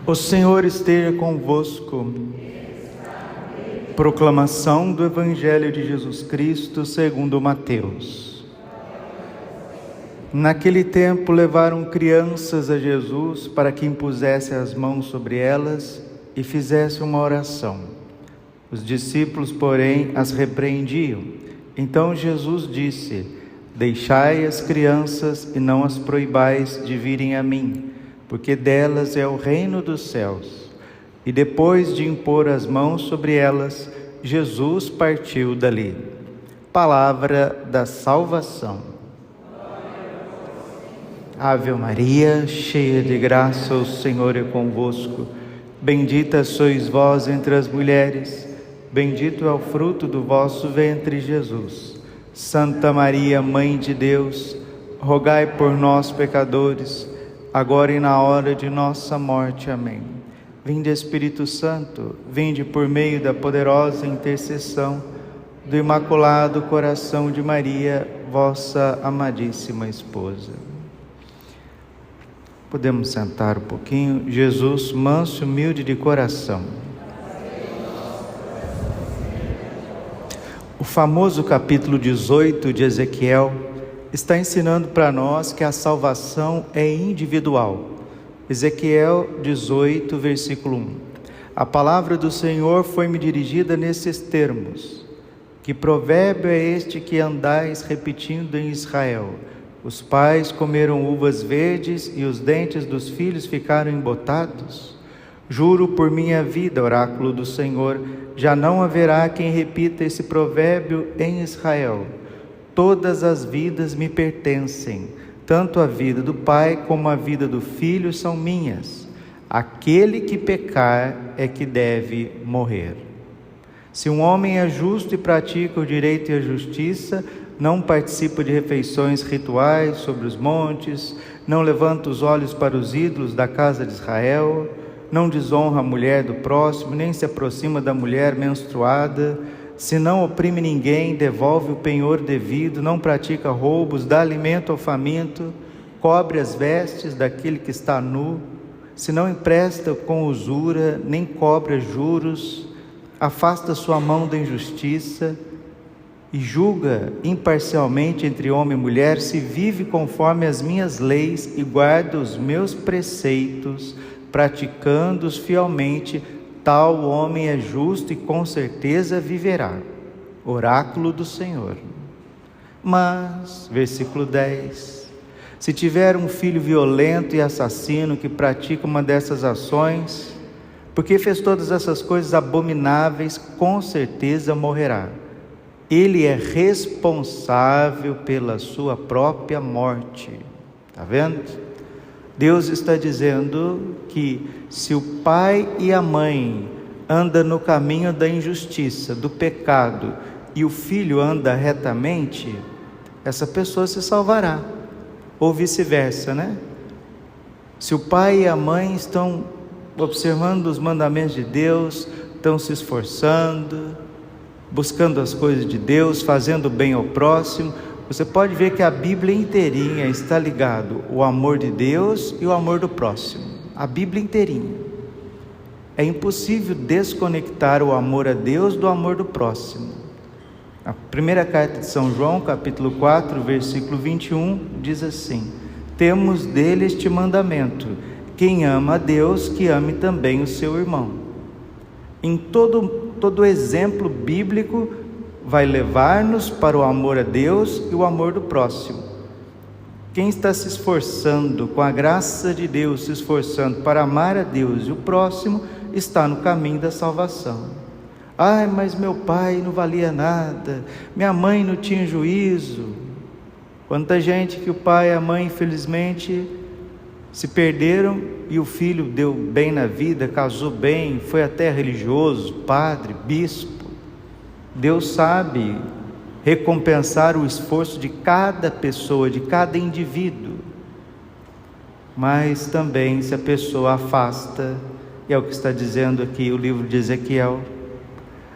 O Senhor esteja convosco. Proclamação do Evangelho de Jesus Cristo segundo Mateus. Naquele tempo levaram crianças a Jesus para que impusesse as mãos sobre elas e fizesse uma oração. Os discípulos, porém, as repreendiam. Então Jesus disse: Deixai as crianças e não as proibais de virem a mim, porque delas é o reino dos céus. E depois de impor as mãos sobre elas, Jesus partiu dali. Palavra da salvação. Ave Maria, cheia de graça, o Senhor é convosco. Bendita sois vós entre as mulheres, bendito é o fruto do vosso ventre, Jesus. Santa Maria, Mãe de Deus, rogai por nós, pecadores, agora e na hora de nossa morte. Amém. Vinde, Espírito Santo, vinde por meio da poderosa intercessão do Imaculado Coração de Maria, vossa amadíssima esposa. Podemos sentar um pouquinho. Jesus, manso e humilde de coração. O famoso capítulo 18 de Ezequiel está ensinando para nós que a salvação é individual. Ezequiel 18, versículo 1. A palavra do Senhor foi-me dirigida nesses termos: Que provérbio é este que andais repetindo em Israel? Os pais comeram uvas verdes e os dentes dos filhos ficaram embotados? Juro por minha vida, oráculo do Senhor, já não haverá quem repita esse provérbio em Israel. Todas as vidas me pertencem, tanto a vida do pai como a vida do filho são minhas. Aquele que pecar é que deve morrer. Se um homem é justo e pratica o direito e a justiça, não participa de refeições rituais sobre os montes, não levanta os olhos para os ídolos da casa de Israel, não desonra a mulher do próximo, nem se aproxima da mulher menstruada, se não oprime ninguém, devolve o penhor devido, não pratica roubos, dá alimento ao faminto, cobre as vestes daquele que está nu, se não empresta com usura, nem cobra juros, afasta sua mão da injustiça e julga imparcialmente entre homem e mulher, se vive conforme as minhas leis e guarda os meus preceitos, praticando-os fielmente, tal homem é justo e com certeza viverá. Oráculo do Senhor. Mas, versículo 10, se tiver um filho violento e assassino que pratica uma dessas ações, porque fez todas essas coisas abomináveis, com certeza morrerá. Ele é responsável pela sua própria morte. Está vendo? Deus está dizendo que se o pai e a mãe andam no caminho da injustiça, do pecado, e o filho anda retamente, essa pessoa se salvará. Ou vice-versa, né? Se o pai e a mãe estão observando os mandamentos de Deus, estão se esforçando, buscando as coisas de Deus, fazendo bem ao próximo, você pode ver que a Bíblia inteirinha está ligado o amor de Deus e o amor do próximo. A Bíblia inteirinha. É impossível desconectar o amor a Deus do amor do próximo. A primeira carta de São João, capítulo 4, versículo 21, diz assim: Temos dele este mandamento: quem ama a Deus, que ame também o seu irmão. Em todo exemplo bíblico vai levar-nos para o amor a Deus e o amor do próximo. Quem está se esforçando, com a graça de Deus, se esforçando para amar a Deus e o próximo, está no caminho da salvação. Ai, mas meu pai não valia nada, minha mãe não tinha juízo. Quanta gente que o pai e a mãe, infelizmente, se perderam e o filho deu bem na vida, casou bem, foi até religioso, padre, bispo. Deus sabe recompensar o esforço de cada pessoa, de cada indivíduo. Mas também, se a pessoa afasta, e é o que está dizendo aqui o livro de Ezequiel,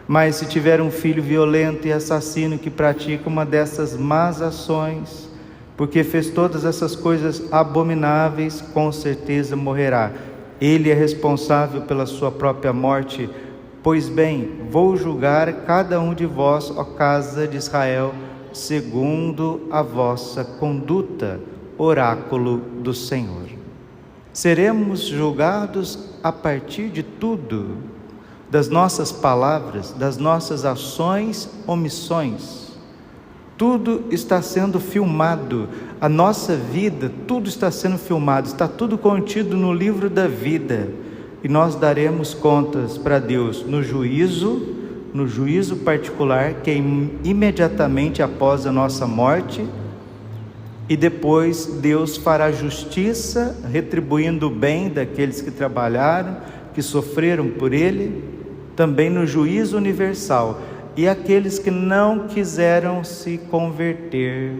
mas se tiver um filho violento e assassino que pratica uma dessas más ações, porque fez todas essas coisas abomináveis, com certeza morrerá. Ele é responsável pela sua própria morte. Pois bem, vou julgar cada um de vós, ó casa de Israel, segundo a vossa conduta, oráculo do Senhor. Seremos julgados a partir de tudo, das nossas palavras, das nossas ações, omissões. Tudo está sendo filmado, a nossa vida, tudo está sendo filmado, está tudo contido no livro da vida. E nós daremos contas para Deus no juízo particular, que é imediatamente após a nossa morte, e depois Deus fará justiça, retribuindo o bem daqueles que trabalharam, que sofreram por Ele, também no juízo universal. E aqueles que não quiseram se converter,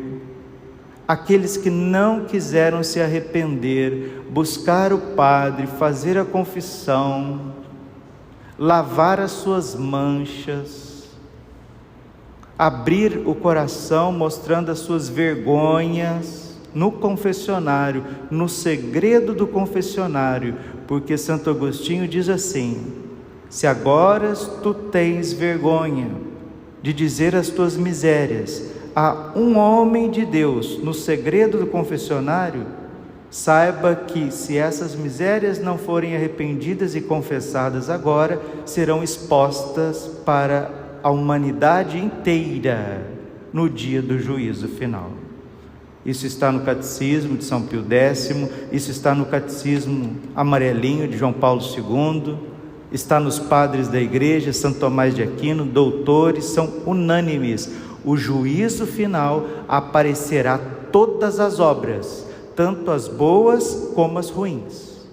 aqueles que não quiseram se arrepender, buscar o Padre, fazer a confissão, lavar as suas manchas, abrir o coração mostrando as suas vergonhas no confessionário, no segredo do confessionário, porque Santo Agostinho diz assim: se agora tu tens vergonha de dizer as tuas misérias a um homem de Deus no segredo do confessionário, saiba que se essas misérias não forem arrependidas e confessadas agora, serão expostas para a humanidade inteira no dia do juízo final. Isso está no Catecismo de São Pio X, isso está no Catecismo amarelinho de João Paulo II, está nos padres da igreja, Santo Tomás de Aquino, doutores, são unânimes. O juízo final aparecerá todas as obras, tanto as boas como as ruins.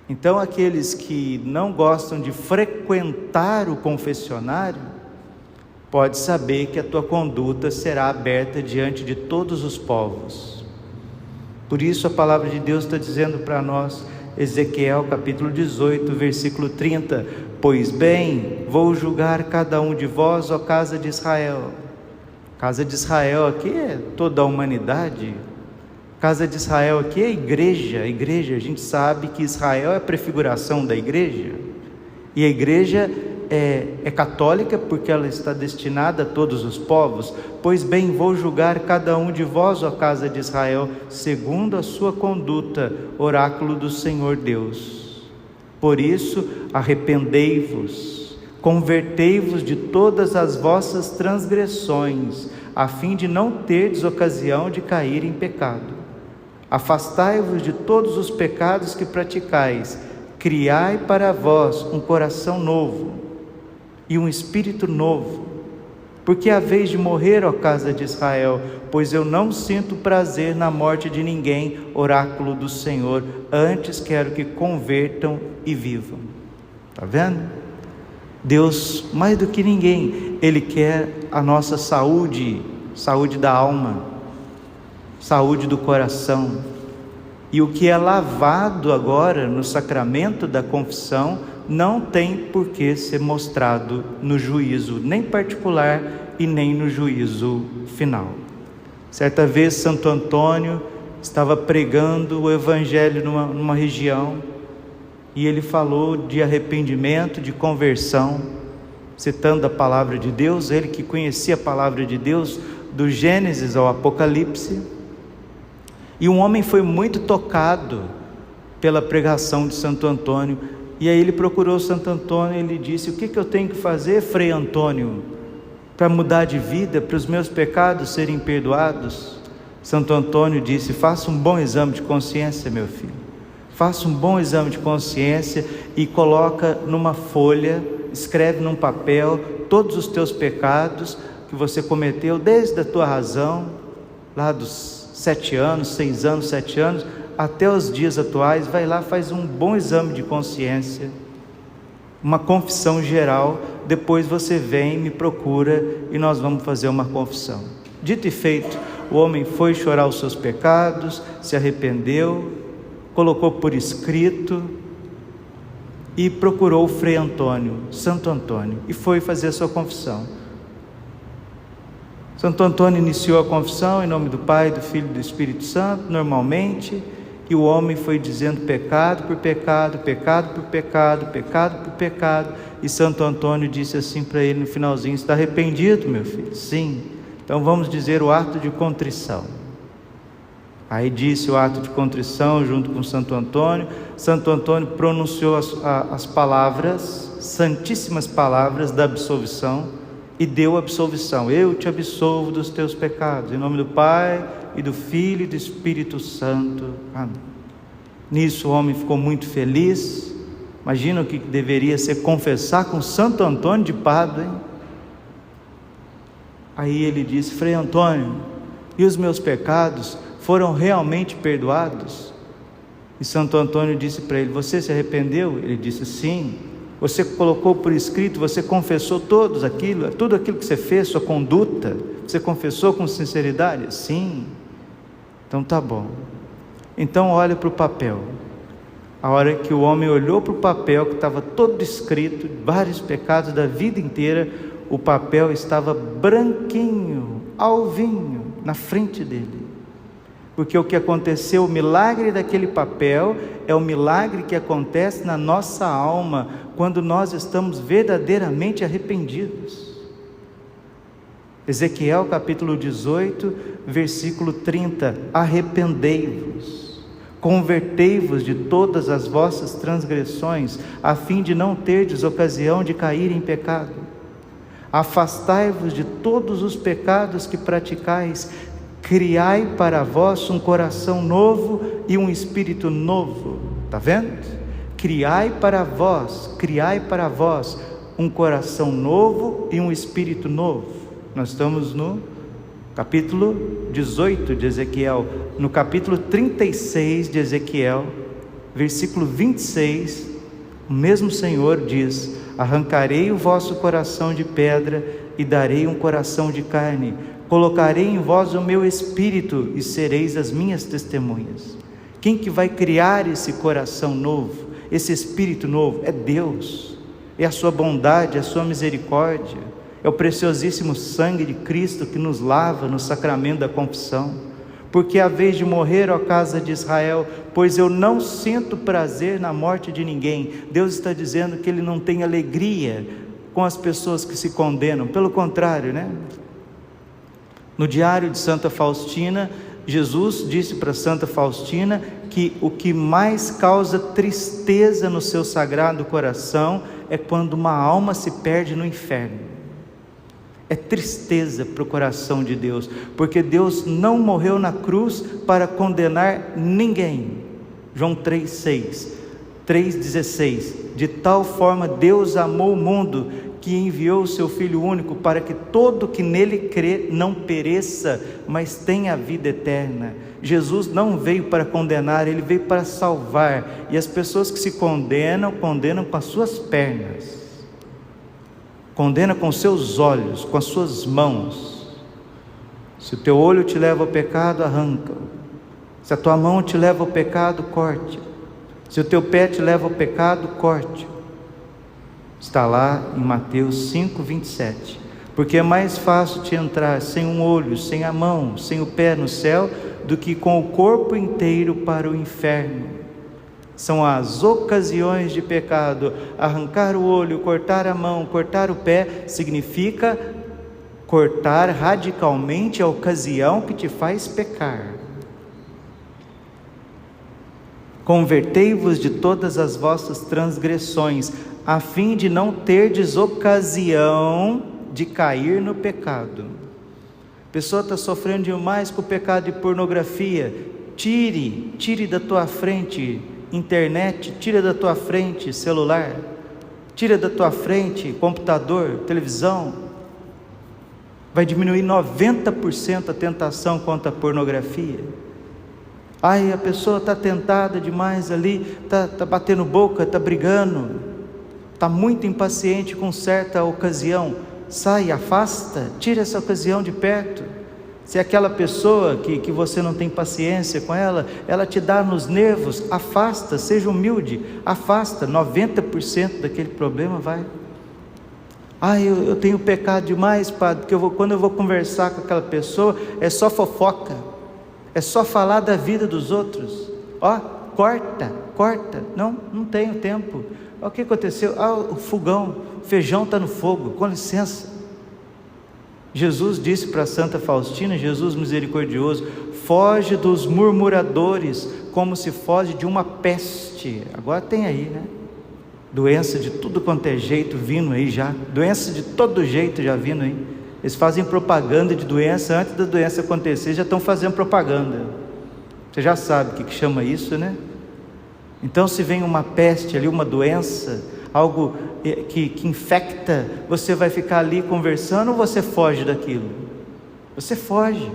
Então, aqueles que não gostam de frequentar o confessionário, pode saber que a tua conduta será aberta diante de todos os povos. Por isso a palavra de Deus está dizendo para nós, Ezequiel capítulo 18, versículo 30, pois bem, vou julgar cada um de vós, ó casa de Israel. Casa de Israel aqui é toda a humanidade. Casa de Israel aqui é a igreja. A gente sabe que Israel é a prefiguração da igreja. E a igreja é católica porque ela está destinada a todos os povos. Pois bem, vou julgar cada um de vós, ó casa de Israel, segundo a sua conduta, oráculo do Senhor Deus. Por isso, arrependei-vos, convertei-vos de todas as vossas transgressões, a fim de não terdes ocasião de cair em pecado. Afastai-vos de todos os pecados que praticais, criai para vós um coração novo e um espírito novo, porque é a vez de morrer, ó casa de Israel, pois eu não sinto prazer na morte de ninguém, oráculo do Senhor, antes quero que convertam e vivam. Está vendo? Deus, mais do que ninguém, Ele quer a nossa saúde, saúde da alma, saúde do coração. E o que é lavado agora no sacramento da confissão não tem por que ser mostrado no juízo, nem particular e nem no juízo final. Certa vez Santo Antônio estava pregando o Evangelho numa região, e ele falou de arrependimento, de conversão, citando a palavra de Deus, ele que conhecia a palavra de Deus, do Gênesis ao Apocalipse. E um homem foi muito tocado pela pregação de Santo Antônio, e aí ele procurou Santo Antônio e ele disse: o que eu tenho que fazer, Frei Antônio, para mudar de vida, para os meus pecados serem perdoados? Santo Antônio disse: faça um bom exame de consciência, meu filho. Faça um bom exame de consciência e coloca numa folha, escreve num papel todos os teus pecados que você cometeu desde a tua razão, lá dos 7 anos, 6 anos, 7 anos, até os dias atuais. Vai lá, faz um bom exame de consciência, uma confissão geral, depois você vem, me procura e nós vamos fazer uma confissão. Dito e feito, o homem foi chorar os seus pecados, se arrependeu, colocou por escrito e procurou o Frei Antônio, Santo Antônio, e foi fazer a sua confissão. Santo Antônio iniciou a confissão em nome do Pai, do Filho e do Espírito Santo, normalmente, E o homem foi dizendo pecado por pecado, pecado por pecado, pecado por pecado. E Santo Antônio disse assim para ele no finalzinho: está arrependido, meu filho? Sim. Então vamos dizer o ato de contrição. Aí disse o ato de contrição junto com Santo Antônio. Santo Antônio pronunciou as palavras, santíssimas palavras da absolvição, e deu a absolvição: eu te absolvo dos teus pecados, em nome do Pai, e do Filho e do Espírito Santo. Amém. Nisso o homem ficou muito feliz. Imagina o que deveria ser confessar com Santo Antônio de Pádua, hein? Aí ele disse: Frei Antônio, e os meus pecados foram realmente perdoados? E Santo Antônio disse para ele: você se arrependeu? Ele disse: sim. Você colocou por escrito, você confessou tudo aquilo que você fez, sua conduta, você confessou com sinceridade? Sim. Então tá bom. Então olha para o papel. A hora que o homem olhou para o papel, que estava todo escrito, vários pecados da vida inteira, o papel estava branquinho, alvinho, na frente dele. Porque o que aconteceu, o milagre daquele papel, é o milagre que acontece na nossa alma, quando nós estamos verdadeiramente arrependidos. Ezequiel capítulo 18, versículo 30, arrependei-vos, convertei-vos de todas as vossas transgressões, a fim de não terdes ocasião de cair em pecado. Afastai-vos de todos os pecados que praticais, criai para vós um coração novo e um espírito novo. Está vendo? Criai para vós um coração novo e um espírito novo. Nós estamos no capítulo 18 de Ezequiel, no capítulo 36 de Ezequiel, versículo 26, o mesmo Senhor diz: arrancarei o vosso coração de pedra e darei um coração de carne, colocarei em vós o meu espírito e sereis as minhas testemunhas. Quem que vai criar esse coração novo, esse espírito novo? É Deus, é a sua bondade, a sua misericórdia, é o preciosíssimo sangue de Cristo que nos lava no sacramento da confissão. Porque a vez de morrer, ó casa de Israel, pois eu não sinto prazer na morte de ninguém. Deus está dizendo que Ele não tem alegria com as pessoas que se condenam, pelo contrário, né? No diário de Santa Faustina, Jesus disse para Santa Faustina que o que mais causa tristeza no seu sagrado coração é quando uma alma se perde no inferno. É tristeza para o coração de Deus, porque Deus não morreu na cruz para condenar ninguém. João 3,16, de tal forma Deus amou o mundo, que enviou o seu Filho único, para que todo que nele crê não pereça, mas tenha a vida eterna. Jesus não veio para condenar, Ele veio para salvar, e as pessoas que se condenam, condenam com as suas pernas, condena com os seus olhos, com as suas mãos. Se o teu olho te leva ao pecado, arranca-o. Se a tua mão te leva ao pecado, corte-o. Se o teu pé te leva ao pecado, corte-o. Está lá em Mateus 5,27. Porque é mais fácil te entrar sem um olho, sem a mão, sem o pé no céu, do que com o corpo inteiro para o inferno. São as ocasiões de pecado. Arrancar o olho, cortar a mão, cortar o pé, significa cortar radicalmente a ocasião que te faz pecar. Convertei-vos de todas as vossas transgressões, a fim de não terdes ocasião de cair no pecado. A pessoa está sofrendo demais com o pecado de pornografia. Tire da tua frente internet, tira da tua frente celular, tira da tua frente computador, televisão. Vai diminuir 90% a tentação contra a pornografia. A pessoa está tentada demais ali, está batendo boca, está brigando, está muito impaciente com certa ocasião. Sai, afasta, tira essa ocasião de perto. Se aquela pessoa que você não tem paciência com ela, ela te dá nos nervos, afasta, seja humilde, afasta, 90% daquele problema vai. Eu tenho pecado demais, padre, porque quando eu vou conversar com aquela pessoa, é só fofoca, é só falar da vida dos outros. Ó, corta. Não tenho tempo. O que aconteceu? O fogão, o feijão está no fogo, com licença. Jesus disse para Santa Faustina, Jesus misericordioso: foge dos murmuradores, como se foge de uma peste. Agora tem aí, né? Doença de tudo quanto é jeito vindo aí já. Doença de todo jeito já vindo aí. Eles fazem propaganda de doença, antes da doença acontecer, já estão fazendo propaganda. Você já sabe o que chama isso, né? Então, se vem uma peste ali, uma doença, algo que infecta, você vai ficar ali conversando ou você foge daquilo? Você foge.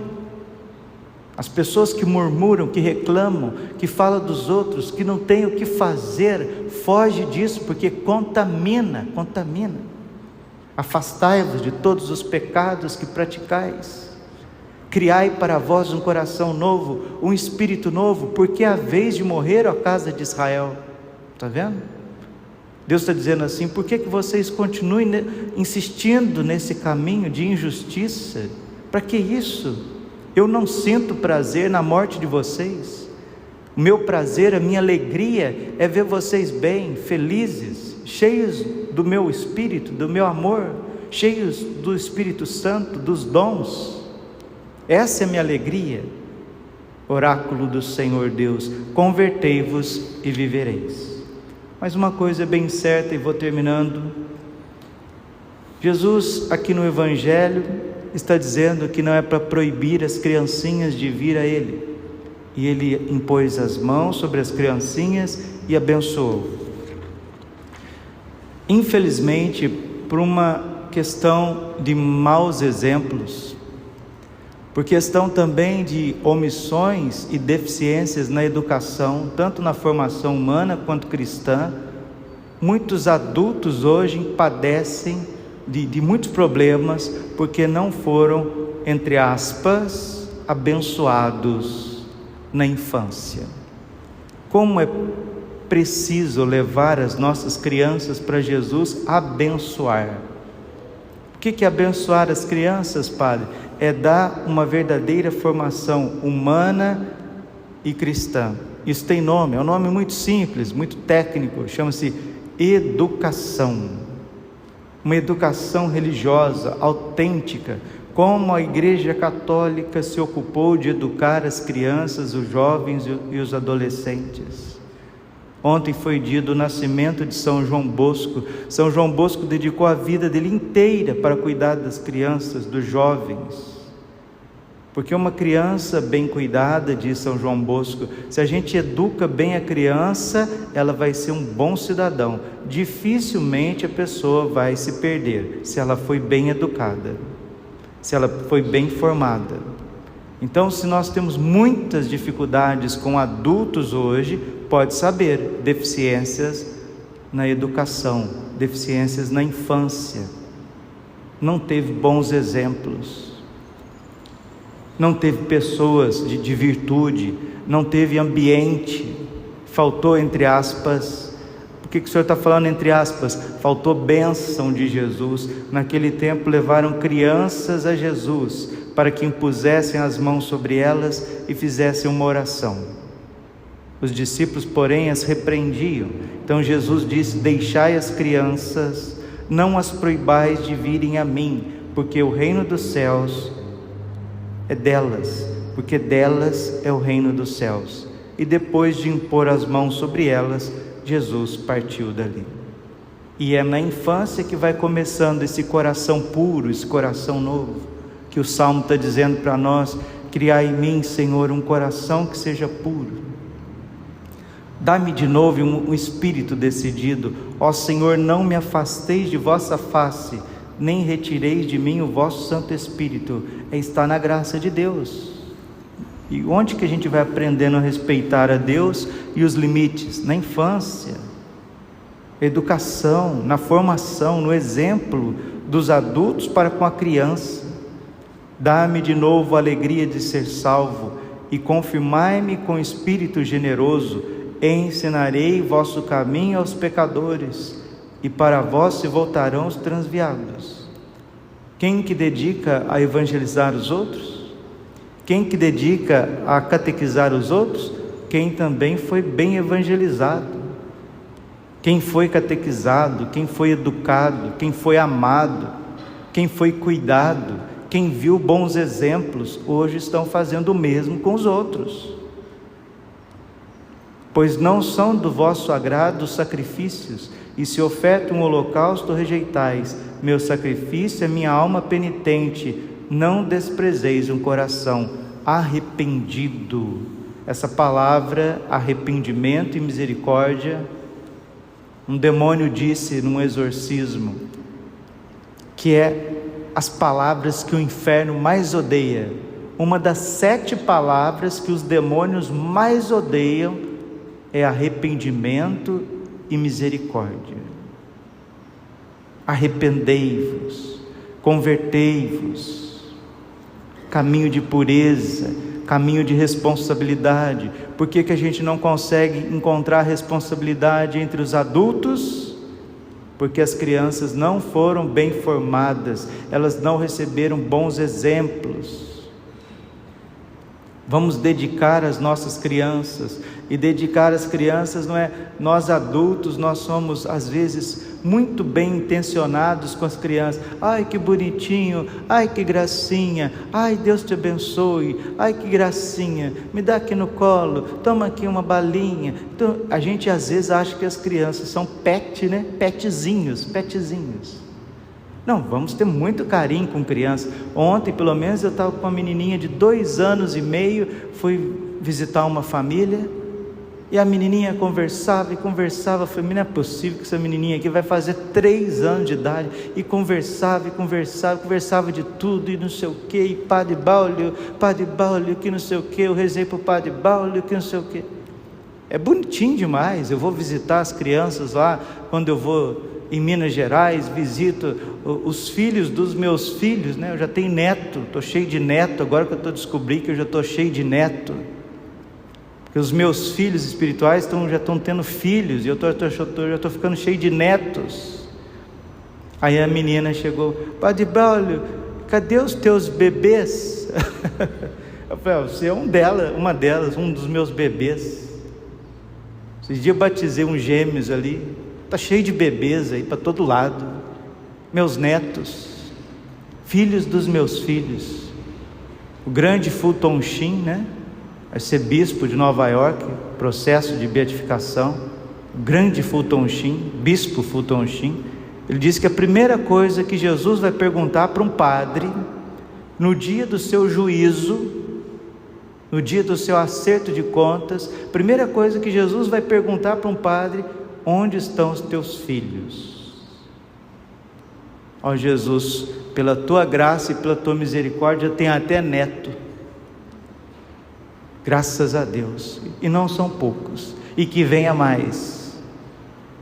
As pessoas que murmuram, que reclamam, que falam dos outros, que não têm o que fazer, foge disso, porque contamina. Afastai-vos de todos os pecados que praticais. Criai para vós um coração novo, um espírito novo, porque é a vez de morrer, ó casa de Israel. Está vendo? Deus está dizendo assim: por que vocês continuem insistindo nesse caminho de injustiça? Para que isso? Eu não sinto prazer na morte de vocês. O meu prazer, a minha alegria é ver vocês bem, felizes, cheios do meu espírito, do meu amor, cheios do Espírito Santo, dos dons. Essa é a minha alegria. Oráculo do Senhor Deus: convertei-vos e vivereis. Mas uma coisa é bem certa, e vou terminando. Jesus aqui no Evangelho está dizendo que não é para proibir as criancinhas de vir a Ele. E Ele impôs as mãos sobre as criancinhas e abençoou. Infelizmente, por uma questão de maus exemplos, por questão também de omissões e deficiências na educação, tanto na formação humana quanto cristã, muitos adultos hoje padecem de muitos problemas, porque não foram, entre aspas, abençoados na infância. Como é preciso levar as nossas crianças para Jesus abençoar. O que é abençoar as crianças, Padre? É dar uma verdadeira formação humana e cristã. Isso tem nome, é um nome muito simples, muito técnico, chama-se educação. Uma educação religiosa, autêntica, como a Igreja Católica se ocupou de educar as crianças, os jovens e os adolescentes. Ontem foi dia do nascimento de São João Bosco. São João Bosco dedicou a vida dele inteira para cuidar das crianças, dos jovens. Porque uma criança bem cuidada, diz São João Bosco, se a gente educa bem a criança, ela vai ser um bom cidadão. Dificilmente a pessoa vai se perder, se ela foi bem educada, se ela foi bem formada. Então, se nós temos muitas dificuldades com adultos hoje, pode saber, deficiências na educação, deficiências na infância. Não teve bons exemplos. Não teve pessoas de virtude, não teve ambiente, faltou, entre aspas, por que o senhor está falando entre aspas? Faltou bênção de Jesus. Naquele tempo levaram crianças a Jesus, para que impusessem as mãos sobre elas e fizessem uma oração. Os discípulos, porém, as repreendiam. Então Jesus disse: deixai as crianças, não as proibais de virem a mim, porque o reino dos céus é delas, porque delas é o reino dos céus. E depois de impor as mãos sobre elas, Jesus partiu dali. E é na infância que vai começando esse coração puro, esse coração novo, que o Salmo está dizendo para nós: criai em mim, Senhor, um coração que seja puro. Dá-me de novo um espírito decidido. Ó Senhor, não me afasteis de vossa face, nem retireis de mim o vosso Santo Espírito. É estar na graça de Deus. E onde que a gente vai aprendendo a respeitar a Deus e os limites? Na infância, educação, na formação, no exemplo dos adultos para com a criança. Dá-me de novo a alegria de ser salvo e confirmai-me com espírito generoso. Ensinarei vosso caminho aos pecadores, e para vós se voltarão os transviados. Quem que dedica a evangelizar os outros? Quem que dedica a catequizar os outros? quem também foi bem evangelizado, quem foi catequizado, quem foi educado, quem foi amado, quem foi cuidado, quem viu bons exemplos, hoje estão fazendo o mesmo com os outros. Pois não são do vosso agrado os sacrifícios, e se oferta um holocausto rejeitais. Meu sacrifício é minha alma penitente. Não desprezeis um coração arrependido. Essa palavra, arrependimento e misericórdia, um demônio disse num exorcismo, que é as palavras que o inferno mais odeia. Uma das 7 palavras que os demônios mais odeiam é arrependimento e misericórdia. Arrependei-vos, convertei-vos, caminho de pureza, caminho de responsabilidade. Por que a gente não consegue encontrar responsabilidade entre os adultos? Porque as crianças não foram bem formadas, elas não receberam bons exemplos. Vamos dedicar as nossas crianças, e dedicar as crianças não é nós adultos, nós somos às vezes muito bem intencionados com as crianças. Ai que bonitinho, ai que gracinha, ai Deus te abençoe, ai que gracinha, me dá aqui no colo, toma aqui uma balinha. Então, a gente às vezes acha que as crianças são petzinhos. Não, vamos ter muito carinho com criança. Ontem, pelo menos, eu estava com uma menininha de 2 anos e meio, fui visitar uma família, e a menininha conversava, falei, não é possível que essa menininha aqui vai fazer 3 anos de idade, e conversava de tudo, e não sei o que, e Padre Baulio, que não sei o que, eu rezei para o Padre Baulio, que não sei o que. É bonitinho demais. Eu vou visitar as crianças lá, quando eu vou em Minas Gerais, visito os filhos dos meus filhos, né? Eu já tenho neto, estou cheio de neto, agora que eu estou descobrindo que eu já estou cheio de neto, porque os meus filhos espirituais já estão tendo filhos, e eu já estou ficando cheio de netos. Aí a menina chegou, Padre Braulio, cadê os teus bebês? Eu falei, você é uma delas, um dos meus bebês. Esses dias eu batizei uns gêmeos ali, está cheio de bebês aí para todo lado, meus netos, filhos dos meus filhos. O grande Fulton Sheen, né? Arcebispo de Nova York, processo de beatificação. O grande Fulton Sheen, bispo Fulton Sheen, ele disse que a primeira coisa que Jesus vai perguntar para um padre, no dia do seu juízo, no dia do seu acerto de contas, a primeira coisa que Jesus vai perguntar para um padre: onde estão os teus filhos? Ó Jesus, pela tua graça e pela tua misericórdia, eu tenho até neto, graças a Deus, e não são poucos, e que venha mais,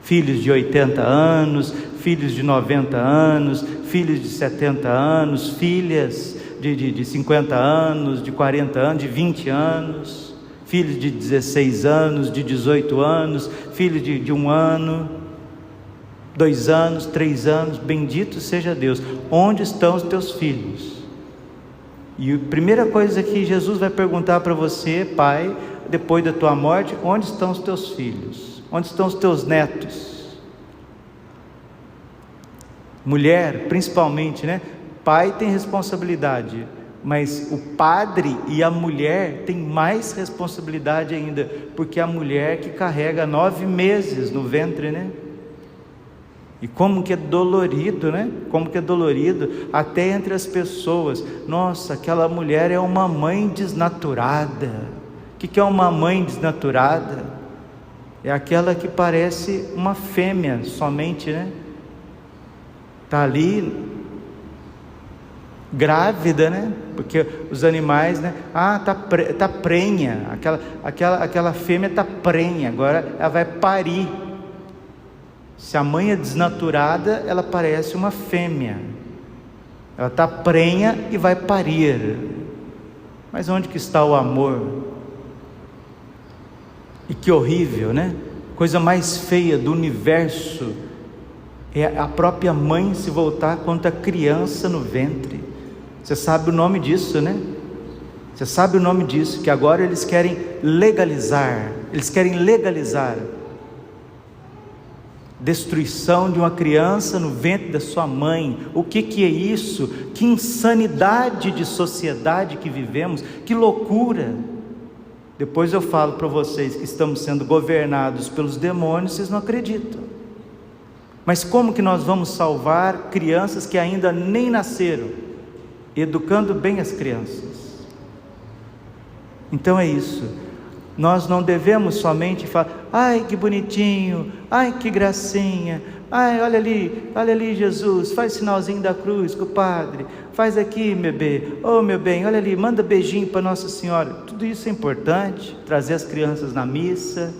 filhos de 80 anos, filhos de 90 anos, filhos de 70 anos, filhas de 50 anos, de 40 anos, de 20 anos, filhos de 16 anos, de 18 anos, filhos de 1 ano, 2 anos, 3 anos, bendito seja Deus. Onde estão os teus filhos? E a primeira coisa que Jesus vai perguntar para você, pai, depois da tua morte: onde estão os teus filhos? Onde estão os teus netos? Mulher, principalmente, né? Pai tem responsabilidade, mas o padre e a mulher têm mais responsabilidade ainda, porque é a mulher que carrega 9 meses no ventre, né? E como que é dolorido, né? Como que é dolorido até entre as pessoas. Nossa, aquela mulher é uma mãe desnaturada. O que é uma mãe desnaturada? É aquela que parece uma fêmea somente, né? Está ali grávida, né? Porque os animais, né? Tá prenha. Aquela fêmea tá prenha. Agora ela vai parir. Se a mãe é desnaturada, ela parece uma fêmea. Ela está prenha e vai parir. Mas onde que está o amor? E que horrível, né? Coisa mais feia do universo é a própria mãe se voltar contra a criança no ventre. Você sabe o nome disso, né? Você sabe o nome disso, que agora eles querem legalizar. Eles querem legalizar destruição de uma criança no ventre da sua mãe. O que é isso? Que insanidade de sociedade que vivemos, que loucura. Depois eu falo para vocês que estamos sendo governados pelos demônios, vocês não acreditam. Mas como que nós vamos salvar crianças que ainda nem nasceram? Educando bem as crianças. Então é isso. Nós não devemos somente falar: ai que bonitinho, ai que gracinha, ai olha ali Jesus, faz sinalzinho da cruz com o padre, faz aqui meu bem, oh meu bem, olha ali, manda beijinho para Nossa Senhora. Tudo isso é importante, trazer as crianças na missa,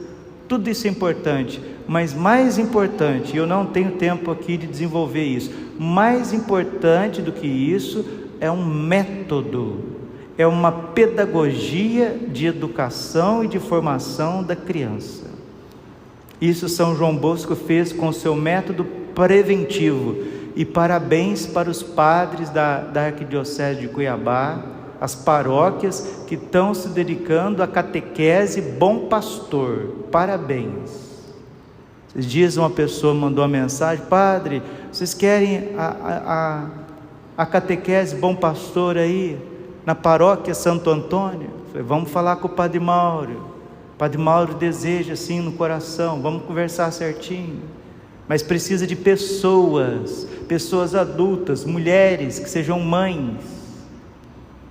tudo isso é importante, mas mais importante, eu não tenho tempo aqui de desenvolver isso, mais importante do que isso é um método, é uma pedagogia de educação e de formação da criança. Isso São João Bosco fez com o seu método preventivo, e parabéns para os padres da Arquidiocese de Cuiabá, as paróquias que estão se dedicando à catequese Bom Pastor, parabéns. Esses dias uma pessoa mandou uma mensagem: padre, vocês querem a catequese Bom Pastor aí na paróquia Santo Antônio? Eu falei: vamos falar com o Padre Mauro. O Padre Mauro deseja assim no coração, vamos conversar certinho. Mas precisa de pessoas adultas, mulheres que sejam mães,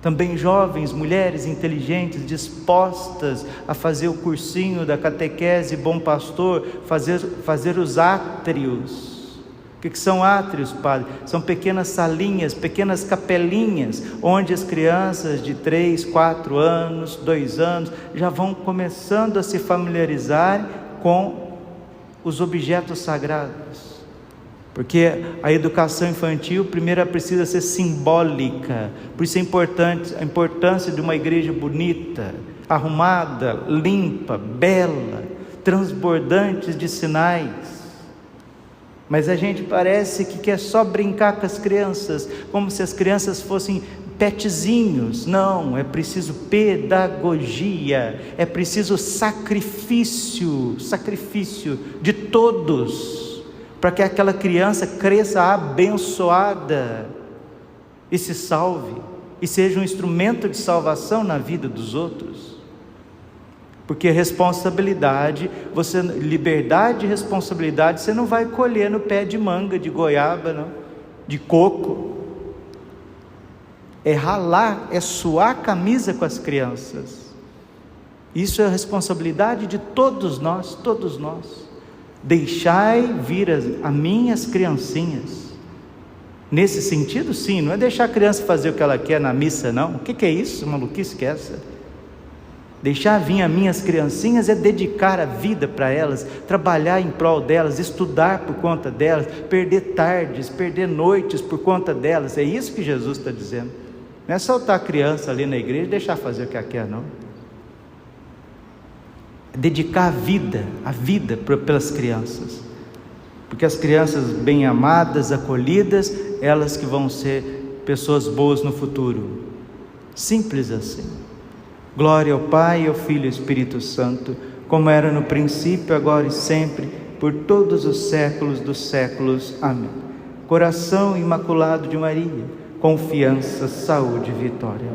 também jovens, mulheres inteligentes, dispostas a fazer o cursinho da catequese Bom Pastor, fazer os átrios. O que são átrios, padre? São pequenas salinhas, pequenas capelinhas, onde as crianças de 3, 4 anos, 2 anos, já vão começando a se familiarizar com os objetos sagrados. Porque a educação infantil, primeiro, ela precisa ser simbólica. Por isso é importante a importância de uma igreja bonita, arrumada, limpa, bela, transbordante de sinais. Mas a gente parece que quer só brincar com as crianças, como se as crianças fossem petzinhos. Não, é preciso pedagogia, é preciso sacrifício de todos, para que aquela criança cresça abençoada e se salve, e seja um instrumento de salvação na vida dos outros. Porque responsabilidade, liberdade e responsabilidade, você não vai colher no pé de manga, de goiaba, não, de coco. É ralar, é suar a camisa com as crianças. Isso é a responsabilidade de todos nós. Deixai vir a mim as criancinhas. Nesse sentido, sim, não é deixar a criança fazer o que ela quer na missa, não. O que é isso? Maluquice que é essa? Deixar vir a mim as criancinhas é dedicar a vida para elas, trabalhar em prol delas, estudar por conta delas, perder tardes, perder noites por conta delas. É isso que Jesus está dizendo. Não é soltar a criança ali na igreja e deixar fazer o que ela quer, não. É dedicar a vida pelas crianças. Porque as crianças bem amadas, acolhidas, elas que vão ser pessoas boas no futuro. Simples assim. Glória ao Pai, ao Filho e ao Espírito Santo, como era no princípio, agora e sempre, por todos os séculos dos séculos. Amém. Coração imaculado de Maria, confiança, saúde e vitória.